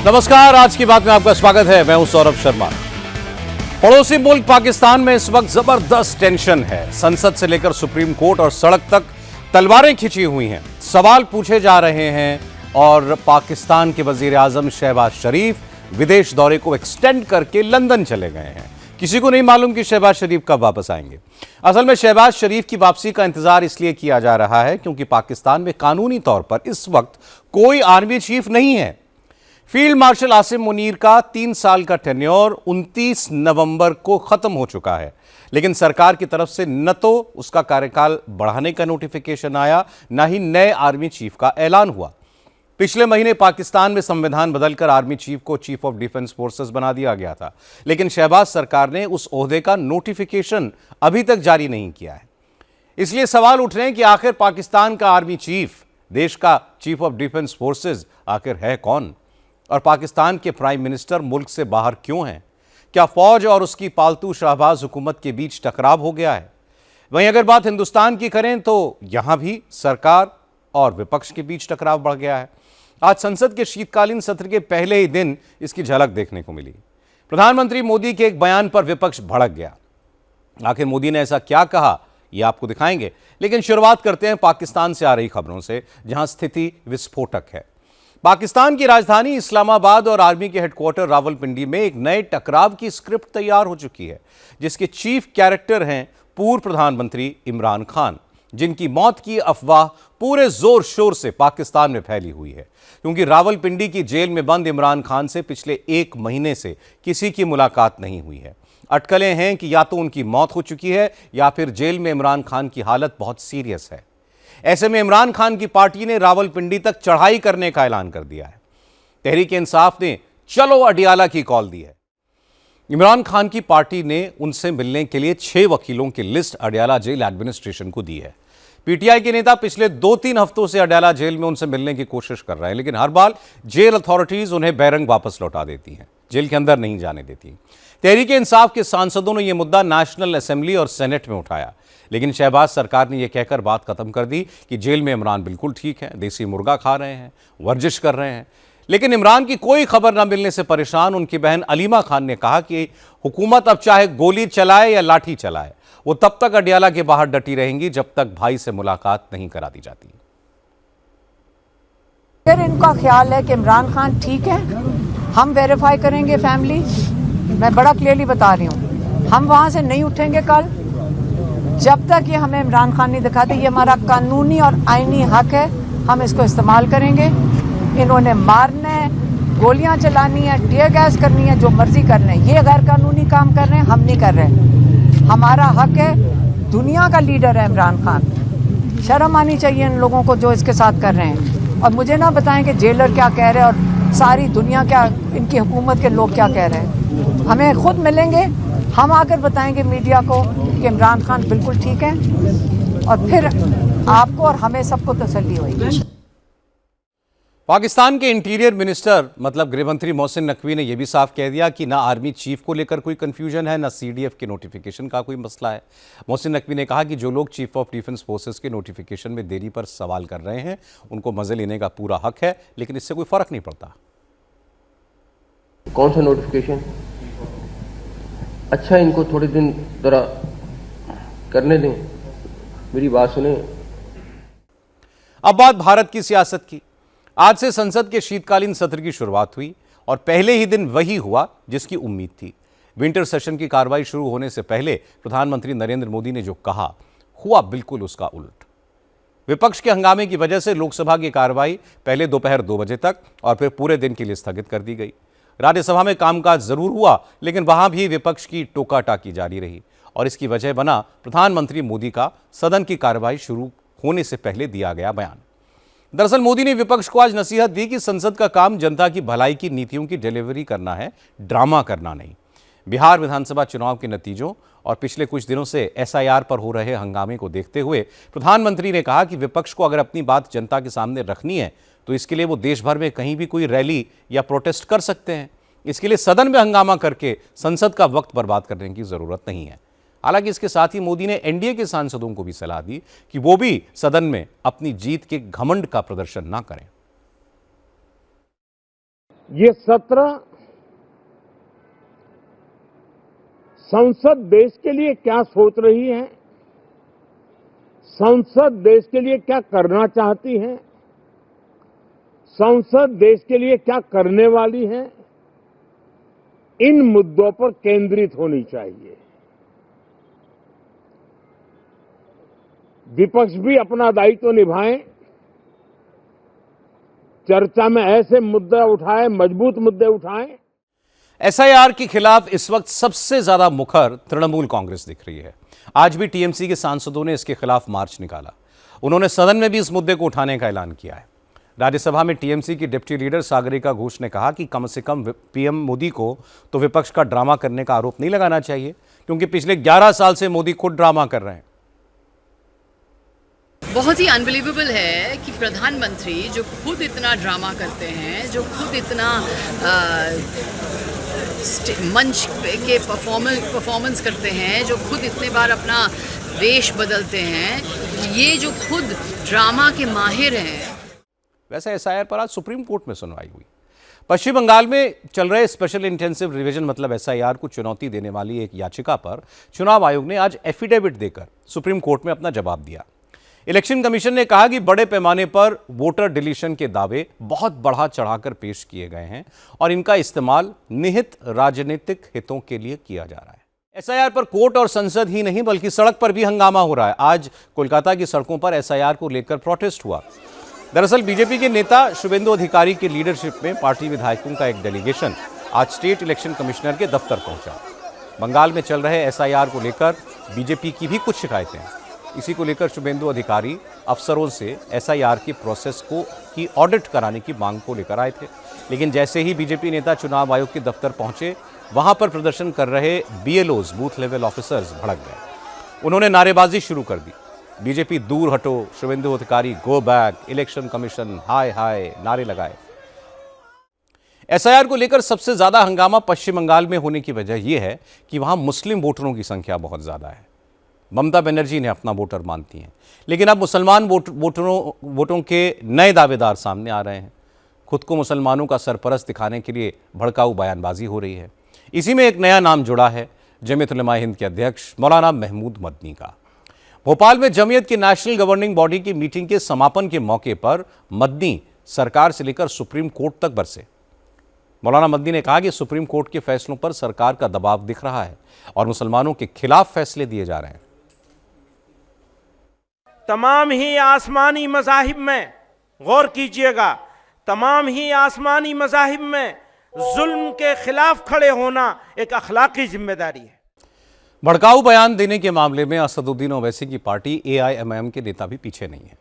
नमस्कार, आज की बात में आपका स्वागत है। मैं हूं सौरभ शर्मा। पड़ोसी मुल्क पाकिस्तान में इस वक्त जबरदस्त टेंशन है। संसद से लेकर सुप्रीम कोर्ट और सड़क तक तलवारें खिंची हुई हैं, सवाल पूछे जा रहे हैं और पाकिस्तान के वजीर आजम शहबाज शरीफ विदेश दौरे को एक्सटेंड करके लंदन चले गए हैं। किसी को नहीं मालूम कि शहबाज शरीफ कब वापस आएंगे। असल में शहबाज शरीफ की वापसी का इंतजार इसलिए किया जा रहा है क्योंकि पाकिस्तान में कानूनी तौर पर इस वक्त कोई आर्मी चीफ नहीं है। फील्ड मार्शल आसिम मुनीर का 3 साल का टेन्योर 29 नवंबर को खत्म हो चुका है, लेकिन सरकार की तरफ से न तो उसका कार्यकाल बढ़ाने का नोटिफिकेशन आया, न ही नए आर्मी चीफ का ऐलान हुआ। पिछले महीने पाकिस्तान में संविधान बदलकर आर्मी चीफ को चीफ ऑफ डिफेंस फोर्सेस बना दिया गया था, लेकिन शहबाज सरकार ने उस ओहदे का नोटिफिकेशन अभी तक जारी नहीं किया है। इसलिए सवाल उठ रहे हैं कि आखिर पाकिस्तान का आर्मी चीफ, देश का चीफ ऑफ डिफेंस फोर्सेस आखिर है कौन, और पाकिस्तान के प्राइम मिनिस्टर मुल्क से बाहर क्यों हैं? क्या फौज और उसकी पालतू शहबाज हुकूमत के बीच टकराव हो गया है? वहीं अगर बात हिंदुस्तान की करें तो यहां भी सरकार और विपक्ष के बीच टकराव बढ़ गया है। आज संसद के शीतकालीन सत्र के पहले ही दिन इसकी झलक देखने को मिली। प्रधानमंत्री मोदी के एक बयान पर विपक्ष भड़क गया। आखिर मोदी ने ऐसा क्या कहा, यह आपको दिखाएंगे, लेकिन शुरुआत करते हैं पाकिस्तान से आ रही खबरों से, जहां स्थिति विस्फोटक है। पाकिस्तान की राजधानी इस्लामाबाद और आर्मी के हेडक्वार्टर रावलपिंडी में एक नए टकराव की स्क्रिप्ट तैयार हो चुकी है, जिसके चीफ कैरेक्टर हैं पूर्व प्रधानमंत्री इमरान खान, जिनकी मौत की अफवाह पूरे जोर शोर से पाकिस्तान में फैली हुई है, क्योंकि रावलपिंडी की जेल में बंद इमरान खान से पिछले 1 महीने से किसी की मुलाकात नहीं हुई है। अटकलें हैं कि या तो उनकी मौत हो चुकी है या फिर जेल में इमरान खान की हालत बहुत सीरियस है। ऐसे में इमरान खान की पार्टी ने रावलपिंडी तक चढ़ाई करने का ऐलान कर दिया है। तहरीक-ए-इंसाफ ने चलो अडियाला की कॉल दी है। इमरान खान की पार्टी ने उनसे मिलने के लिए 6 वकीलों की लिस्ट अडियाला जेल एडमिनिस्ट्रेशन को दी है। पीटीआई के नेता पिछले 2-3 हफ्तों से अडियाला जेल में उनसे मिलने की कोशिश कर रहे हैं, लेकिन हर बार जेल अथॉरिटीज उन्हें बैरंग वापस लौटा देती हैं, जेल के अंदर नहीं जाने देती। तहरीक-ए-इंसाफ के सांसदों ने यह मुद्दा नेशनल असेंबली और सेनेट में उठाया, लेकिन शहबाज सरकार ने यह कहकर बात खत्म कर दी कि जेल में इमरान बिल्कुल ठीक है, देसी मुर्गा खा रहे हैं, वर्जिश कर रहे हैं। लेकिन इमरान की कोई खबर न मिलने से परेशान उनकी बहन अलीमा खान ने कहा कि हुकूमत अब चाहे गोली चलाए या लाठी चलाए, वो तब तक अडियाला के बाहर डटी रहेंगी जब तक भाई से मुलाकात नहीं करा दी जाती। अगर इनका ख्याल है कि इमरान खान ठीक है, हम वेरीफाई करेंगे फैमिली। मैं बड़ा क्लियरली बता रही हूँ, हम वहां से नहीं उठेंगे कल जब तक ये हमें इमरान खान नहीं दिखाते। ये हमारा कानूनी और आईनी हक है, हम इसको इस्तेमाल करेंगे। इन्होंने मारना है, गोलियां चलानी है, टीयर गैस करनी है, जो मर्जी करना है। ये गैर कानूनी काम कर रहे हैं, हम नहीं कर रहे। हमारा हक है, दुनिया का लीडर है इमरान खान। शर्म आनी चाहिए इन लोगों को जो इसके साथ कर रहे हैं। और मुझे ना बताएं कि जेलर क्या कह रहे हैं और सारी दुनिया क्या, इनकी हुकूमत के लोग क्या कह रहे हैं। हमें खुद मिलेंगे, हम आकर बताएंगे मीडिया को कि इमरान खान बिल्कुल ठीक है, और फिर आपको और हमें सबको तसल्ली होगी। पाकिस्तान के इंटीरियर मिनिस्टर मतलब गृहमंत्री मोहसिन नकवी ने यह भी साफ कह दिया कि ना आर्मी चीफ को लेकर कोई कंफ्यूजन है, ना सीडीएफ के नोटिफिकेशन का कोई मसला है। मोहसिन नकवी ने कहा कि जो लोग चीफ ऑफ डिफेंस फोर्सेस के नोटिफिकेशन में देरी पर सवाल कर रहे हैं, उनको मजे लेने का पूरा हक है, लेकिन इससे कोई फर्क नहीं पड़ता। कौन सा नोटिफिकेशन? अच्छा, इनको थोड़े दिन जरा करने दें, मेरी बात सुने। अब बात भारत की सियासत की। आज से संसद के शीतकालीन सत्र की शुरुआत हुई और पहले ही दिन वही हुआ जिसकी उम्मीद थी। विंटर सेशन की कार्रवाई शुरू होने से पहले प्रधानमंत्री नरेंद्र मोदी ने जो कहा, हुआ बिल्कुल उसका उल्ट। विपक्ष के हंगामे की वजह से लोकसभा की कार्रवाई पहले दोपहर 2 बजे तक और फिर पूरे दिन के लिए स्थगित कर दी गई। राज्यसभा में कामकाज जरूर हुआ, लेकिन वहां भी विपक्ष की टोका टाकी जारी रही और इसकी वजह बना प्रधानमंत्री मोदी का सदन की कार्रवाई शुरू होने से पहले दिया गया बयान। दरअसल मोदी ने विपक्ष को आज नसीहत दी कि संसद का काम जनता की भलाई की नीतियों की डिलीवरी करना है, ड्रामा करना नहीं। बिहार विधानसभा चुनाव के नतीजों और पिछले कुछ दिनों से एसआईआर पर हो रहे हंगामे को देखते हुए प्रधानमंत्री ने कहा कि विपक्ष को अगर अपनी बात जनता के सामने रखनी है तो इसके लिए वो देश भर में कहीं भी कोई रैली या प्रोटेस्ट कर सकते हैं। इसके लिए सदन में हंगामा करके संसद का वक्त बर्बाद करने की जरूरत नहीं है। हालांकि इसके साथ ही मोदी ने एनडीए के सांसदों को भी सलाह दी कि वो भी सदन में अपनी जीत के घमंड का प्रदर्शन ना करें। ये सत्र संसद देश के लिए क्या सोच रही है, संसद देश के लिए क्या करना चाहती है, संसद देश के लिए क्या करने वाली है, इन मुद्दों पर केंद्रित होनी चाहिए। विपक्ष भी अपना दायित्व निभाएं, चर्चा में ऐसे मुद्दे उठाएं, मजबूत मुद्दे उठाएं। एसआईआर के खिलाफ इस वक्त सबसे ज्यादा मुखर तृणमूल कांग्रेस दिख रही है। आज भी टीएमसी के सांसदों ने इसके खिलाफ मार्च निकाला। उन्होंने सदन में भी इस मुद्दे को उठाने का ऐलान किया है। राज्यसभा में टीएमसी की डिप्टी लीडर सागरिका घोष ने कहा कि कम से कम पीएम मोदी को तो विपक्ष का ड्रामा करने का आरोप नहीं लगाना चाहिए, क्योंकि पिछले 11 साल से मोदी खुद ड्रामा कर रहे हैं। बहुत ही अनबिलीवेबल है कि प्रधानमंत्री जो खुद इतना ड्रामा करते हैं, जो खुद इतना मंच के परफॉर्मेंस करते हैं, जो खुद इतने बार अपना वेश बदलते हैं, ये जो खुद ड्रामा के माहिर हैं। वैसे एसआईआर पर आज सुप्रीम कोर्ट में सुनवाई हुई। पश्चिम बंगाल में चल रहे स्पेशल इंटेंसिव रिवीजन मतलब एसआईआर को चुनौती देने वाली एक याचिका पर चुनाव आयोग ने आज एफिडेविट देकर सुप्रीम कोर्ट में अपना जवाब दिया। इलेक्शन कमीशन ने कहा कि बड़े पैमाने पर वोटर डिलीशन के दावे बहुत बढ़ा चढ़ाकर पेश किए गए हैं और इनका इस्तेमाल निहित राजनीतिक हितों के लिए किया जा रहा है। एसआईआर पर कोर्ट और संसद ही नहीं बल्कि सड़क पर भी हंगामा हो रहा है। आज कोलकाता की सड़कों पर एसआईआर को लेकर प्रोटेस्ट हुआ। दरअसल बीजेपी के नेता शुभेंदु अधिकारी की लीडरशिप में पार्टी विधायकों का एक डेलीगेशन आज स्टेट इलेक्शन कमिश्नर के दफ्तर पहुंचा। बंगाल में चल रहे एसआईआर को लेकर बीजेपी की भी कुछ शिकायतें हैं। इसी को लेकर शुभेंदु अधिकारी अफसरों से एसआईआर की प्रोसेस की ऑडिट कराने की मांग को लेकर आए थे, लेकिन जैसे ही बीजेपी नेता चुनाव आयोग के दफ्तर पहुंचे, वहां पर प्रदर्शन कर रहे बीएलओज बूथ लेवल ऑफिसर्स भड़क गए। उन्होंने नारेबाजी शुरू कर दी। बीजेपी दूर हटो, शुभेंदु अधिकारी गो बैक, इलेक्शन कमीशन हाय हाय नारे लगाए। एसआईआर को लेकर सबसे ज्यादा हंगामा पश्चिम बंगाल में होने की वजह यह है कि वहां मुस्लिम वोटरों की संख्या बहुत ज्यादा है। ममता बनर्जी ने अपना वोटर मानती हैं, लेकिन अब मुसलमान वोटों के नए दावेदार सामने आ रहे हैं। खुद को मुसलमानों का सरपरस्त दिखाने के लिए भड़काऊ बयानबाजी हो रही है। इसी में एक नया नाम जुड़ा है जमीयत उलमा हिंद के अध्यक्ष मौलाना महमूद मदनी का। भोपाल में जमीयत की नेशनल गवर्निंग बॉडी की मीटिंग के समापन के मौके पर मदनी सरकार से लेकर सुप्रीम कोर्ट तक बरसे। मौलाना मदनी ने कहा कि सुप्रीम कोर्ट के फैसलों पर सरकार का दबाव दिख रहा है और मुसलमानों के खिलाफ फैसले दिए जा रहे हैं। तमाम ही आसमानी मज़ाहिब में गौर कीजिएगा, तमाम ही आसमानी मज़ाहिब में जुल्म के खिलाफ खड़े होना एक अखलाकी जिम्मेदारी है। भड़काऊ बयान देने के मामले में असदुद्दीन ओवैसी की पार्टी एआईएमआईएम के नेता भी पीछे नहीं है।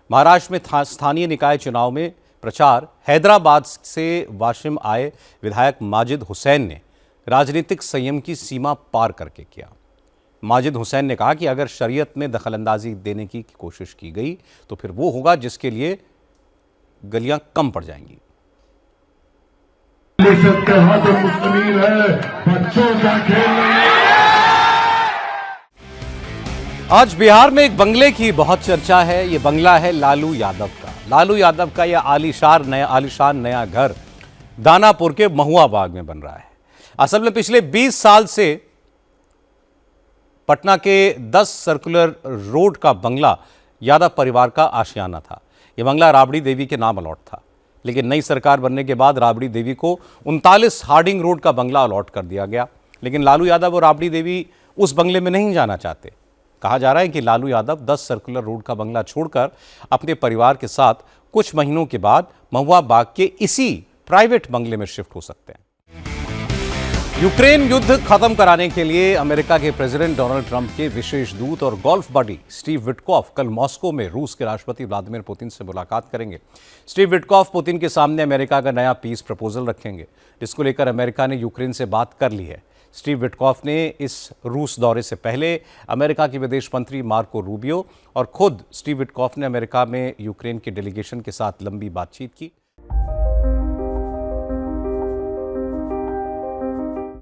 महाराष्ट्र में स्थानीय निकाय चुनाव में प्रचार हैदराबाद से वाशिम आए विधायक माजिद हुसैन ने राजनीतिक संयम की सीमा पार करके किया। माजिद हुसैन ने कहा कि अगर शरीयत में दखलंदाजी देने की कोशिश की गई तो फिर वो होगा जिसके लिए गलियां कम पड़ जाएंगी। आज बिहार में एक बंगले की बहुत चर्चा है। ये बंगला है लालू यादव का। लालू यादव का यह आलीशान नया घर दानापुर के महुआ बाग में बन रहा है। असल में पिछले 20 साल से पटना के 10 सर्कुलर रोड का बंगला यादव परिवार का आशियाना था। यह बंगला राबड़ी देवी के नाम अलॉट था, लेकिन नई सरकार बनने के बाद राबड़ी देवी को 39 हार्डिंग रोड का बंगला अलॉट कर दिया गया। लेकिन लालू यादव और राबड़ी देवी उस बंगले में नहीं जाना चाहते। कहा जा रहा है कि लालू यादव 10 सर्कुलर रोड का बंगला छोड़कर अपने परिवार के साथ कुछ महीनों के बाद महुआ बाग के इसी प्राइवेट बंगले में शिफ्ट हो सकते हैं। यूक्रेन युद्ध खत्म कराने के लिए अमेरिका के प्रेसिडेंट डोनाल्ड ट्रंप के विशेष दूत और गोल्फ बडी स्टीव विटकॉफ कल मॉस्को में रूस के राष्ट्रपति व्लादिमीर पुतिन से मुलाकात करेंगे। स्टीव विटकॉफ पुतिन के सामने अमेरिका का नया पीस प्रपोजल रखेंगे, जिसको लेकर अमेरिका ने यूक्रेन से बात कर ली है। स्टीव विटकॉफ ने इस रूस दौरे से पहले अमेरिका के विदेश मंत्री मार्को रूबियो और खुद स्टीव विटकॉफ ने अमेरिका में यूक्रेन के डेलीगेशन के साथ लंबी बातचीत की।